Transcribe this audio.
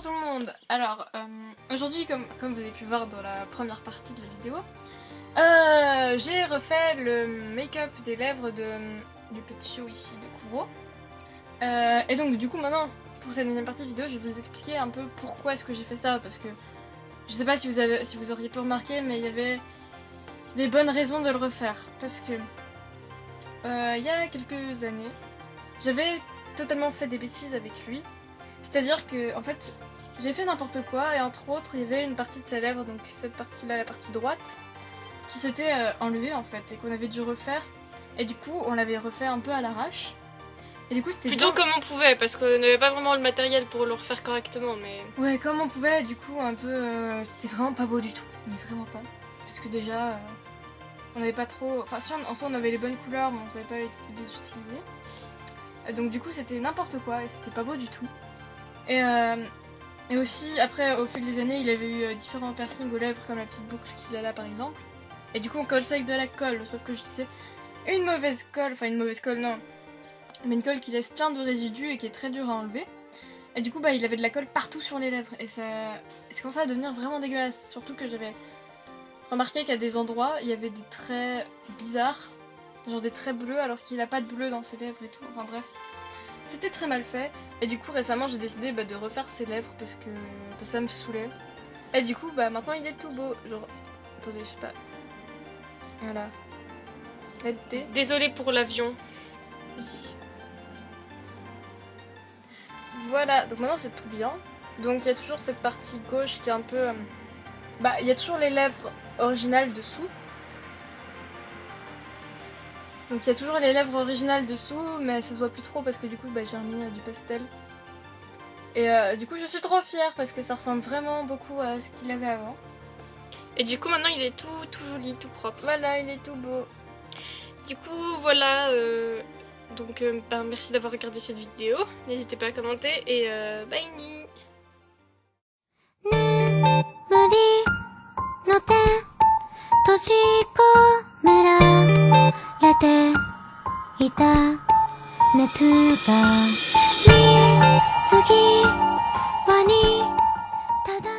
Bonjour tout le monde. Alors aujourd'hui comme vous avez pu voir dans la première partie de la vidéo, j'ai refait le make-up des lèvres du petit chiot ici de Kuro. Et donc du coup maintenant pour cette deuxième partie de vidéo je vais vous expliquer un peu pourquoi est-ce que j'ai fait ça, parce que je sais pas si vous auriez pu remarquer, mais il y avait des bonnes raisons de le refaire. Parce que il y a quelques années j'avais totalement fait des bêtises avec lui. C'est-à-dire que, en fait, j'ai fait n'importe quoi, et entre autres, il y avait une partie de ses lèvres, donc cette partie-là, la partie droite, qui s'était enlevée en fait, et qu'on avait dû refaire. Et du coup, on l'avait refait un peu à l'arrache. Et du coup, c'était plutôt comme on pouvait, parce qu'on n'avait pas vraiment le matériel pour le refaire correctement, mais... Ouais, comme on pouvait, du coup, un peu... c'était vraiment pas beau du tout, mais vraiment pas. Parce que déjà, on n'avait pas trop... Enfin, si en soi, on avait les bonnes couleurs, mais on savait pas les utiliser. Donc du coup, c'était n'importe quoi, et c'était pas beau du tout. Et aussi, après, au fil des années, il avait eu différents piercings aux lèvres, comme la petite boucle qu'il a là par exemple. Et du coup, on colle ça avec de la colle, sauf que je disais une mauvaise colle, enfin une mauvaise colle, non, mais une colle qui laisse plein de résidus et qui est très dure à enlever. Et du coup, bah, il avait de la colle partout sur les lèvres, et ça commençait à devenir vraiment dégueulasse. Surtout que j'avais remarqué qu'à des endroits, il y avait des traits bizarres, genre des traits bleus, alors qu'il a pas de bleu dans ses lèvres et tout, enfin bref. C'était très mal fait, et du coup récemment j'ai décidé de refaire ses lèvres parce que ça me saoulait. Et du coup maintenant il est tout beau, genre... Attendez, je sais pas... Voilà. Désolée pour l'avion. Oui. Voilà, donc maintenant c'est tout bien. Donc il y a toujours cette partie gauche qui est un peu... il y a toujours les lèvres originales dessous. Donc il y a toujours les lèvres originales dessous, mais ça se voit plus trop parce que du coup j'ai remis du pastel. Et du coup je suis trop fière parce que ça ressemble vraiment beaucoup à ce qu'il avait avant. Et du coup maintenant il est tout joli, tout propre. Voilà, il est tout beau. Du coup voilà, donc merci d'avoir regardé cette vidéo. N'hésitez pas à commenter et bye ni. 閉じ込められていた熱が水際にただ